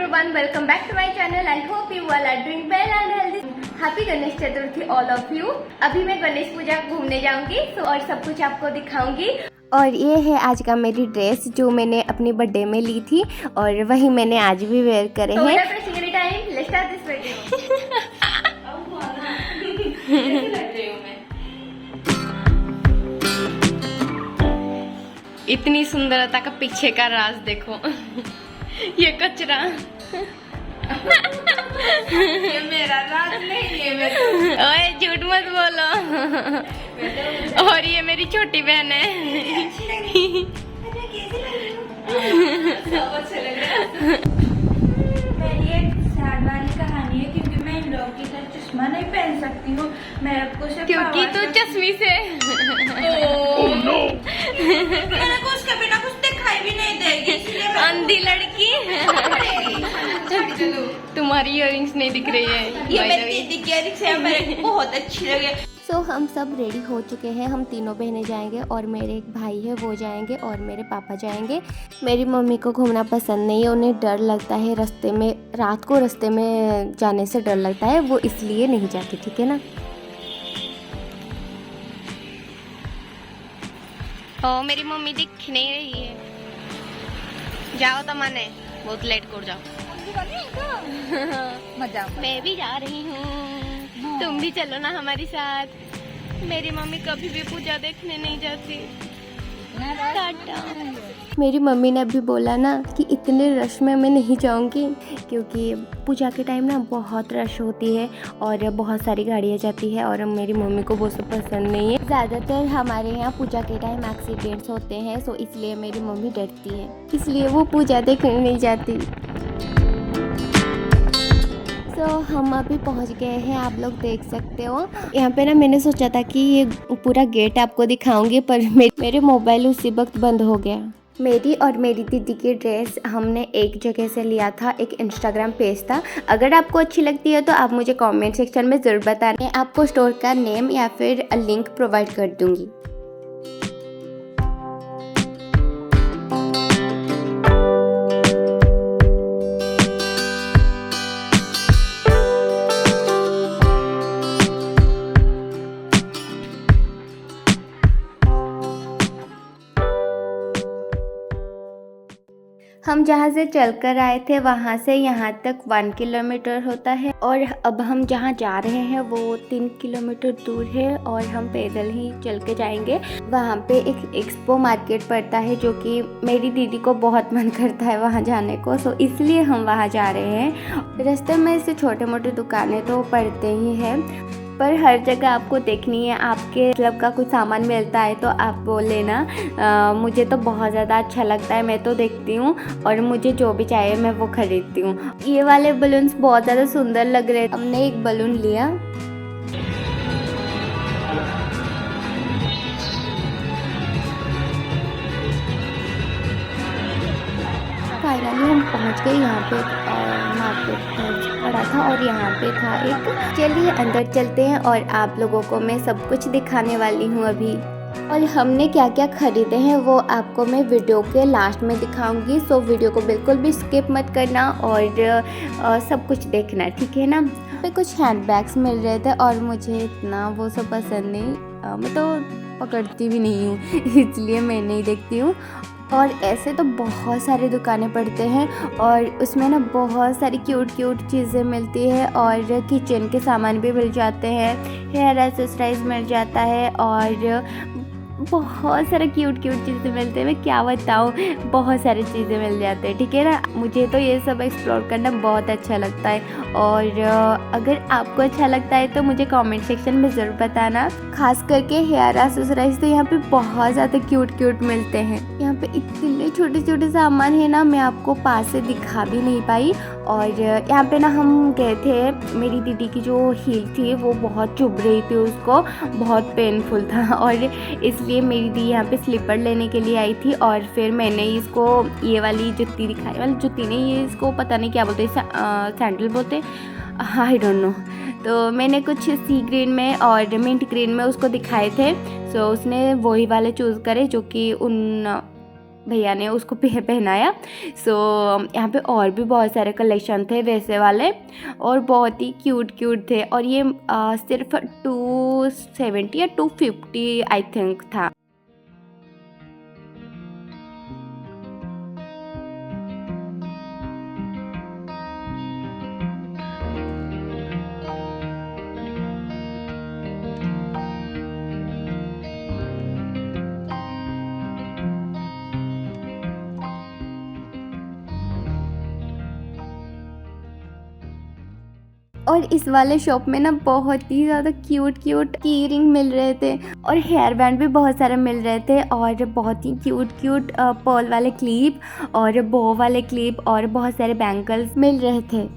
everyone, welcome back to my channel. I hope you all are doing well and healthy. Happy Ganesh Chaturthi all of you. अभी मैं गणेश पूजा घूमने जाऊंगी और सब कुछ आपको दिखाऊंगी। और ये है आज का मेरी ड्रेस जो मैंने अपनी बर्थडे में ली थी और वही मैंने आज भी वेयर करे हैं। Let's start this video. इतनी सुंदरता का पीछे का राज देखो। ये कचरा ये मेरा राज नहीं, ये मेरा। ओए झूठ मत बोलो। और ये मेरी छोटी बहन है। मेरी एक सैड वाली कहानी है क्योंकि मैं इन लोगों की तरह चश्मा नहीं पहन सकती हूँ। मैं आपको सिर्फ क्योंकि तू चश्मी से मैंने को उसके बिना कुछ दिखाई भी नहीं देगी, इसलिए मैं अंधी लड़की। तुम्हारी इयररिंग्स नहीं दिख रही है। ये मेरी दीदी की इयररिंग्स है, मेरे को बहुत अच्छी लगे। सो हम सब रेडी हो चुके हैं। हम तीनों बहनें जाएंगे और मेरे एक भाई है वो जाएंगे और मेरे पापा जाएंगे। मेरी मम्मी को घूमना पसंद नहीं है, उन्हें डर लगता है रास्ते में, रात को रास्ते में जाने से डर लगता है, वो इसलिए नहीं जाती। ठीक है ना। ओ मेरी मम्मी दिख नहीं रही है। जाओ तो मने बहुत लेट कर जाओ। मजा मैं भी जा रही हूँ, तुम भी चलो ना हमारे साथ। मेरी मम्मी कभी भी पूजा देखने नहीं जाती। टाटा। मेरी मम्मी ने अभी बोला ना कि इतने रश में मैं नहीं जाऊंगी क्योंकि पूजा के टाइम ना बहुत रश होती है और बहुत सारी गाड़ियाँ जाती है और मेरी मम्मी को वो सब पसंद नहीं है। ज़्यादातर हमारे यहाँ पूजा के टाइम एक्सीडेंट्स होते हैं, सो इसलिए मेरी मम्मी डरती है, इसलिए वो पूजा देखने नहीं जाती। तो हम अभी पहुंच गए हैं, आप लोग देख सकते हो। यहाँ पे ना मैंने सोचा था कि ये पूरा गेट आपको दिखाऊंगी पर मेरे मोबाइल उसी वक्त बंद हो गया। मेरी और मेरी दीदी की ड्रेस हमने एक जगह से लिया था, एक इंस्टाग्राम पेज था। अगर आपको अच्छी लगती है तो आप मुझे कमेंट सेक्शन में ज़रूर बताना। मैं आपको स्टोर का नेम या फिर लिंक प्रोवाइड कर दूँगी। हम जहाँ से चलकर आए थे वहाँ से यहाँ तक 1 किलोमीटर होता है और अब हम जहाँ जा रहे हैं वो 3 किलोमीटर दूर है और हम पैदल ही चल के जाएंगे। वहाँ पे एक एक्सपो मार्केट पड़ता है जो कि मेरी दीदी को बहुत मन करता है वहाँ जाने को, सो इसलिए हम वहाँ जा रहे हैं। रास्ते में से छोटे मोटे दुकानें तो पड़ते ही हैं पर हर जगह आपको देखनी है, आपके मतलब का कुछ सामान मिलता है तो आप वो लेना। मुझे तो बहुत ज़्यादा अच्छा लगता है, मैं तो देखती हूँ और मुझे जो भी चाहिए मैं वो खरीदती हूँ। ये वाले बलून्स बहुत ज़्यादा सुंदर लग रहे हैं। हमने एक बलून लिया। फाइनली हम पहुँच गए यहाँ पे मार्केट पड़ा था और यहाँ पे था एक। चलिए अंदर चलते हैं और आप लोगों को मैं सब कुछ दिखाने वाली हूँ अभी। और हमने क्या क्या खरीदे हैं वो आपको मैं वीडियो के लास्ट में दिखाऊंगी, सो वीडियो को बिल्कुल भी स्किप मत करना और सब कुछ देखना, ठीक है ना। यहाँ पे कुछ हैंड बैग्स मिल रहे थे और मुझे इतना वो सब पसंद नहीं, मैं तो पकड़ती भी नहीं हूँ इसलिए मैं नहीं देखती हूँ। और ऐसे तो बहुत सारी दुकानें पड़ते हैं और उसमें ना बहुत सारी क्यूट चीज़ें मिलती है और किचन के सामान भी मिल जाते हैं, हेयर एक्सेसरीज मिल जाता है और बहुत सारे क्यूट चीज़ें मिलते हैं। मैं क्या बताऊँ, बहुत सारी चीज़ें मिल जाते हैं, ठीक है ना। मुझे तो ये सब एक्सप्लोर करना बहुत अच्छा लगता है और अगर आपको अच्छा लगता है तो मुझे कमेंट सेक्शन में ज़रूर बताना। खास करके हेयर एक्सेसरीज तो यहाँ पे बहुत ज़्यादा क्यूट मिलते हैं। यहाँ पे इतने छोटे सामान है ना, मैं आपको पास से दिखा भी नहीं पाई। और यहाँ पे ना हम गए थे, मेरी दीदी की जो हील थी वो बहुत चुभ रही थी, उसको बहुत पेनफुल था और इसलिए मेरी दीदी यहाँ पे स्लीपर लेने के लिए आई थी। और फिर मैंने इसको ये वाली जुत्ती दिखाई, वाली जुत्ती नहीं, ये इसको पता नहीं क्या बोलते, सैंडल बोलते, आई डोंट नो। तो मैंने कुछ सी ग्रीन में और मिंट ग्रीन में उसको दिखाए थे, सो उसने वही वाले चूज़ करे जो कि भैया ने उसको पहनाया। सो यहाँ पे और भी बहुत सारे कलेक्शन थे वैसे वाले और बहुत ही क्यूट क्यूट थे और ये सिर्फ 270 या 250 आई थिंक था। और इस वाले शॉप में ना बहुत ही ज़्यादा क्यूट क्यूट की रिंग मिल रहे थे और हेयर बैंड भी बहुत सारे मिल रहे थे और बहुत ही क्यूट क्यूट पर्ल वाले क्लिप और बो वाले क्लिप और बहुत सारे बैंगल्स मिल रहे थे।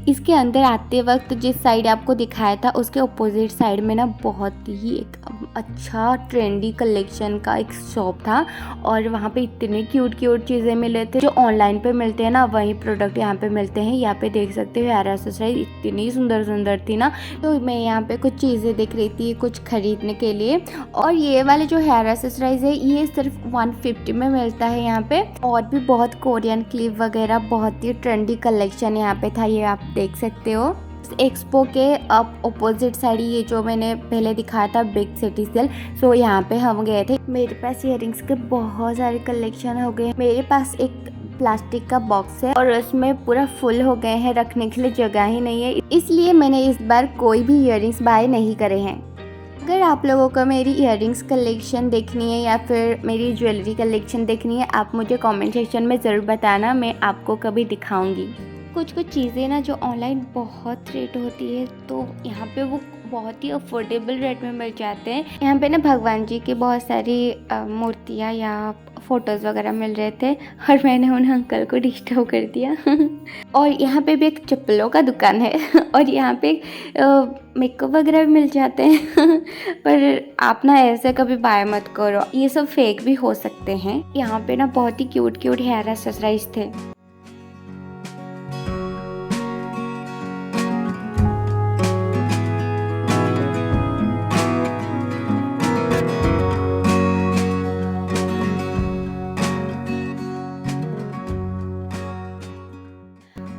इसके अंदर आते वक्त जिस साइड आपको दिखाया था उसके अपोजिट साइड में ना बहुत ही एक अच्छा ट्रेंडी कलेक्शन का एक शॉप था और वहाँ पे इतने क्यूट क्यूट चीज़ें मिल रहे थे जो ऑनलाइन पे मिलते हैं ना वही प्रोडक्ट यहाँ पे मिलते हैं। यहाँ पे देख सकते हो हेयर एक्सेसरीज इतनी सुंदर सुंदर थी ना, तो मैं यहाँ पे कुछ चीज़ें देख रही थी कुछ खरीदने के लिए। और ये वाले जो हेयर एक्सेसरीज है ये सिर्फ 150 में मिलता है यहाँ पे। और भी बहुत कोरियन क्लिप वगैरह बहुत ही ट्रेंडी कलेक्शन यहाँ पे था, ये आप देख सकते हो। एक्सपो के अपोजिट साइड ये जो मैंने पहले दिखाया था बिग सिटी सेल, सो यहाँ पे हम गए थे। मेरे पास इयररिंग्स के बहुत सारे कलेक्शन हो गए। मेरे पास एक प्लास्टिक का बॉक्स है और उसमें पूरा फुल हो गए हैं, रखने के लिए जगह ही नहीं है, इसलिए मैंने इस बार कोई भी इयररिंग्स बाय नहीं करे हैं। अगर आप लोगों को मेरी इयररिंग्स कलेक्शन देखनी है या फिर मेरी ज्वेलरी कलेक्शन देखनी है आप मुझे कमेंट सेक्शन में ज़रूर बताना, मैं आपको कभी दिखाऊंगी। कुछ चीज़ें ना जो ऑनलाइन बहुत रेट होती है तो यहाँ पे वो बहुत ही अफोर्डेबल रेट में मिल जाते हैं। यहाँ पे ना भगवान जी की बहुत सारी मूर्तियाँ या फ़ोटोज़ वगैरह मिल रहे थे और मैंने उन अंकल को डिस्टर्ब कर दिया। और यहाँ पे भी एक चप्पलों का दुकान है और यहाँ पे मेकअप वगैरह भी मिल जाते हैं। पर आप ना ऐसे कभी बाय मत करो, ये सब फेक भी हो सकते हैं। यहाँ पे ना बहुत ही क्यूट क्यूट हेयर एक्सेसरीज थे।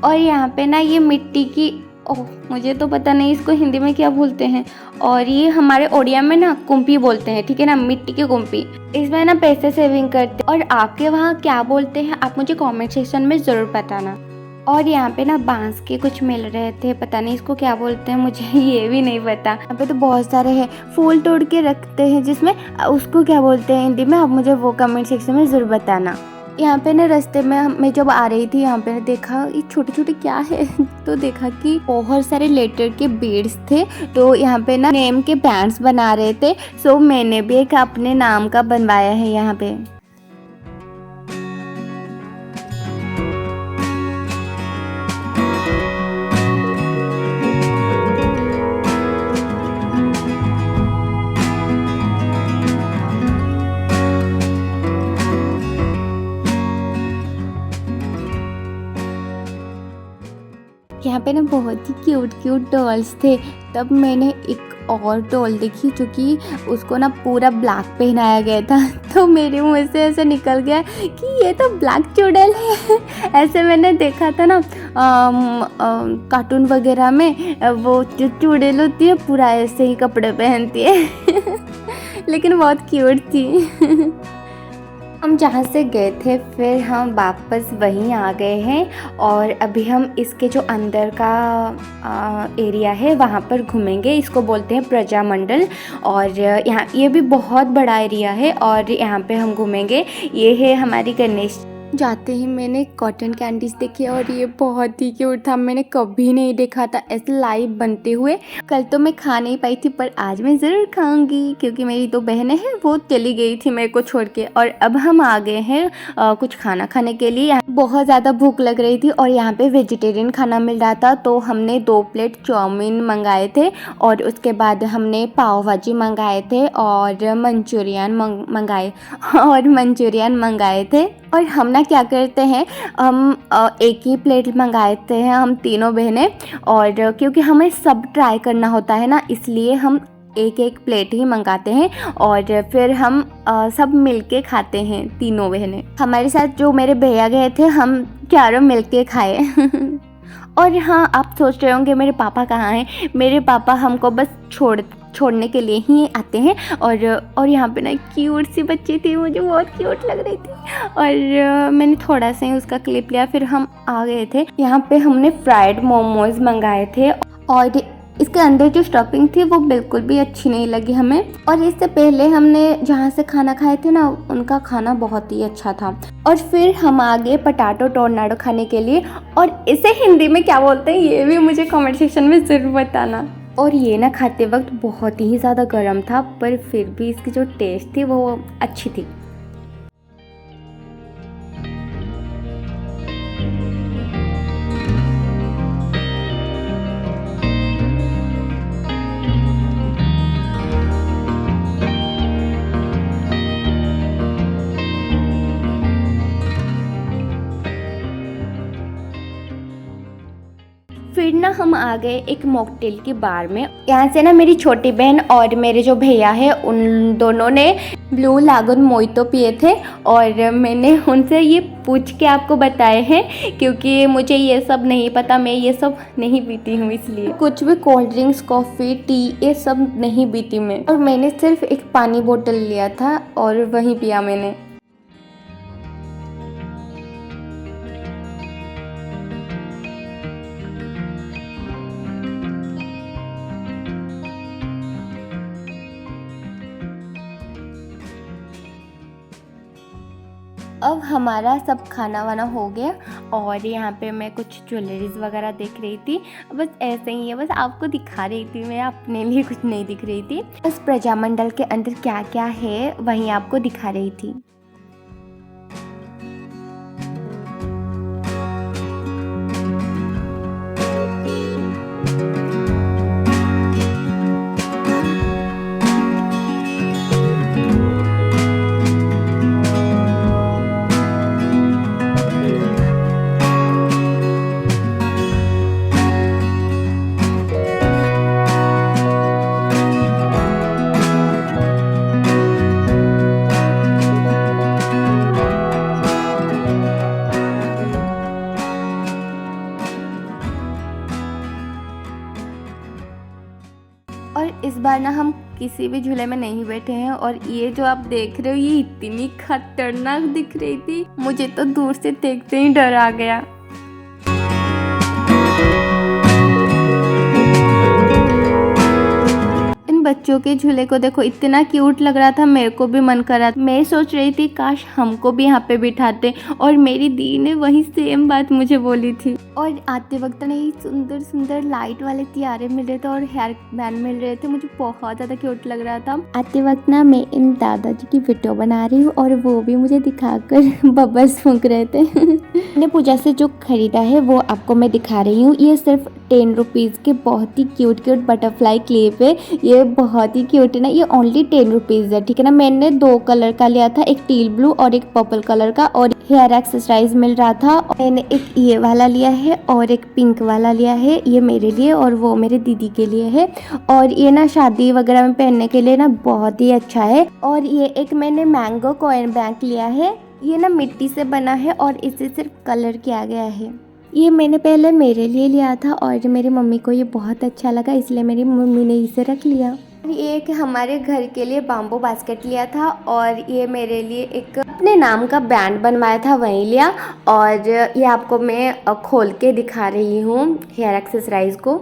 और यहाँ पे ना ये मिट्टी की मुझे तो पता नहीं इसको हिंदी में क्या बोलते हैं, और ये हमारे ओडिया में ना कुम्पी बोलते हैं, ठीक है ना, मिट्टी की कुम्पी। इसमें ना पैसे सेविंग करते और आपके वहाँ क्या बोलते हैं आप मुझे कमेंट सेक्शन में ज़रूर बताना। और यहाँ पे ना बांस के कुछ मिल रहे थे, पता नहीं इसको क्या बोलते हैं, मुझे ये भी नहीं पता। यहाँ पे तो बहुत सारे हैं, फूल तोड़ के रखते हैं जिसमें, उसको क्या बोलते हैं हिंदी में आप मुझे वो कमेंट सेक्शन में ज़रूर बताना। यहाँ पे ना रास्ते में मैं जब आ रही थी यहाँ पे ना देखा ये छोटे छोटे क्या है तो देखा कि बहुत सारे लेटर के बीड्स थे, तो यहाँ पे ना नेम के बैंड्स बना रहे थे। सो मैंने भी एक अपने नाम का बनवाया है यहाँ पे। यहाँ पे ना बहुत ही क्यूट क्यूट डॉल्स थे। तब मैंने एक और डॉल देखी जो कि उसको ना पूरा ब्लैक पहनाया गया था, तो मेरे मुंह से ऐसे निकल गया कि ये तो ब्लैक चुड़ैल है। ऐसे मैंने देखा था ना कार्टून वगैरह में, वो जो चुड़ैल होती है पूरा ऐसे ही कपड़े पहनती है लेकिन बहुत क्यूट थी। हम जहाँ से गए थे फिर हम वापस वहीं आ गए हैं और अभी हम इसके जो अंदर का एरिया है वहाँ पर घूमेंगे। इसको बोलते हैं प्रजा मंडल और यहाँ ये भी बहुत बड़ा एरिया है और यहाँ पे हम घूमेंगे। ये है हमारी गणेश। जाते ही मैंने कॉटन कैंडीज देखे और ये बहुत ही क्यूट था, मैंने कभी नहीं देखा था ऐसे लाइव बनते हुए। कल तो मैं खा नहीं पाई थी पर आज मैं ज़रूर खाऊंगी क्योंकि मेरी दो बहनें हैं वो चली गई थी मेरे को छोड़ के। और अब हम आ गए हैं कुछ खाना खाने के लिए। बहुत ज़्यादा भूख लग रही थी और यहाँ पे वेजिटेरियन खाना मिल रहा था, तो हमने 2 प्लेट चाउमीन मंगाए थे और उसके बाद हमने पाव भाजी मंगाए थे और मंचूरियन मंगाए थे। और हम ना क्या करते हैं, हम एक ही प्लेट मंगाए थे हम तीनों बहनें, और क्योंकि हमें सब ट्राई करना होता है ना, इसलिए हम एक एक प्लेट ही मंगाते हैं और फिर हम सब मिलके खाते हैं तीनों बहनें। हमारे साथ जो मेरे भैया गए थे, हम चारों मिलके खाए। और हाँ, आप सोच रहे होंगे मेरे पापा कहाँ हैं। मेरे पापा हमको बस छोड़ने के लिए ही आते हैं। और यहाँ पे ना क्यूट सी बच्ची थी, मुझे बहुत क्यूट लग रही थी, और मैंने थोड़ा सा ही उसका क्लिप लिया, फिर हम आ गए थे। यहाँ पे हमने फ्राइड मोमोज मंगाए थे और इसके अंदर जो स्टफिंग थी वो बिल्कुल भी अच्छी नहीं लगी हमें। और इससे पहले हमने जहाँ से खाना खाए थे ना, उनका खाना बहुत ही अच्छा था। और फिर हम आ गए पटाटो टोर्नाडो खाने के लिए, और इसे हिंदी में क्या बोलते हैं ये भी मुझे कमेंट सेक्शन में ज़रूर बताना। और ये ना खाते वक्त बहुत ही ज़्यादा गर्म था, पर फिर भी इसकी जो टेस्ट थी वो अच्छी थी। फिर ना हम आ गए एक मॉकटेल की बार में। यहाँ से ना मेरी छोटी बहन और मेरे जो भैया है, उन दोनों ने ब्लू लागून मोइतो पिए थे, और मैंने उनसे ये पूछ के आपको बताए हैं, क्योंकि मुझे ये सब नहीं पता, मैं ये सब नहीं पीती हूँ, इसलिए कुछ भी कोल्ड ड्रिंक्स, कॉफ़ी, टी ये सब नहीं पीती मैं। और मैंने सिर्फ एक पानी बोतल लिया था और वही पिया मैंने। अब हमारा सब खाना वाना हो गया, और यहाँ पे मैं कुछ ज्वेलरीज वगैरह देख रही थी। बस ऐसे ही है, बस आपको दिखा रही थी, मैं अपने लिए कुछ नहीं दिख रही थी। बस प्रजामंडल के अंदर क्या क्या है वहीं आपको दिखा रही थी। और इस बार ना हम किसी भी झूले में नहीं बैठे हैं, और ये जो आप देख रहे हो ये इतनी खतरनाक दिख रही थी, मुझे तो दूर से देखते ही डर आ गया। बच्चों के झूले को देखो, इतना क्यूट लग रहा था, मेरे को भी मन कर रहा था। मैं सोच रही थी काश हमको भी यहाँ पे बिठाते, और मेरी दी ने वही सेम बात मुझे बोली थी। और आते वक्त ना ये सुंदर सुंदर लाइट वाले तियारे मिल रहे थे और हेयर बैंड मिल रहे थे, मुझे बहुत ज़्यादा क्यूट लग रहा था। आते वक्त ना मैं इन दादाजी की वीडियो बना रही हूँ, और वो भी मुझे दिखाकर बबल्स फूंक रहे थे। मैंने पूजा से जो खरीदा है वो आपको मैं दिखा रही हूँ। ये सिर्फ 10 रुपीज़ के बहुत ही क्यूट बटरफ्लाई क्लिप है। ये बहुत ही क्यूट है ना, ये ओनली 10 रुपीज़ है, ठीक है ना। मैंने 2 कलर का लिया था, एक टील ब्लू और एक पर्पल कलर का, और हेयर एक्सरसाइज मिल रहा था। मैंने एक ये वाला लिया है और एक पिंक वाला लिया है, ये मेरे लिए और वो मेरे दीदी के लिए है। और ये ना शादी वगैरह में पहनने के लिए ना बहुत ही अच्छा है। और ये एक मैंने मैंगो कॉइन बैंक लिया है, ये ना मिट्टी से बना है और इसे सिर्फ कलर किया गया है। ये मैंने पहले मेरे लिए लिया था और मेरी मम्मी को ये बहुत अच्छा लगा, इसलिए मेरी मम्मी ने इसे रख लिया। ये एक हमारे घर के लिए बाम्बू बास्केट लिया था, और ये मेरे लिए एक अपने नाम का बैंड बनवाया था, वही लिया। और ये आपको मैं खोल के दिखा रही हूँ हेयर एक्सरसाइज को।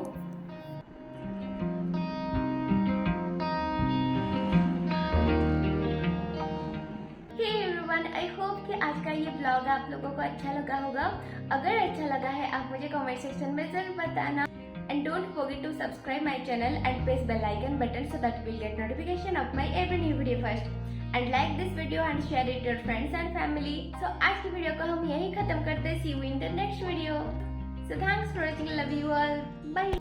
आई होप कि आज का ये ब्लॉग आप लोगों को अच्छा लगा होगा। अगर अच्छा लगा है आप मुझे कमेंट सेक्शन में जरूर बताना। And don't forget to subscribe my channel and press bell icon button so that you will get notification of my every new video first. And like this video and share it your friends and family. So आज की video को हम यहीं खत्म करते हैं। See you in the next video. So thanks for watching, love you all, bye.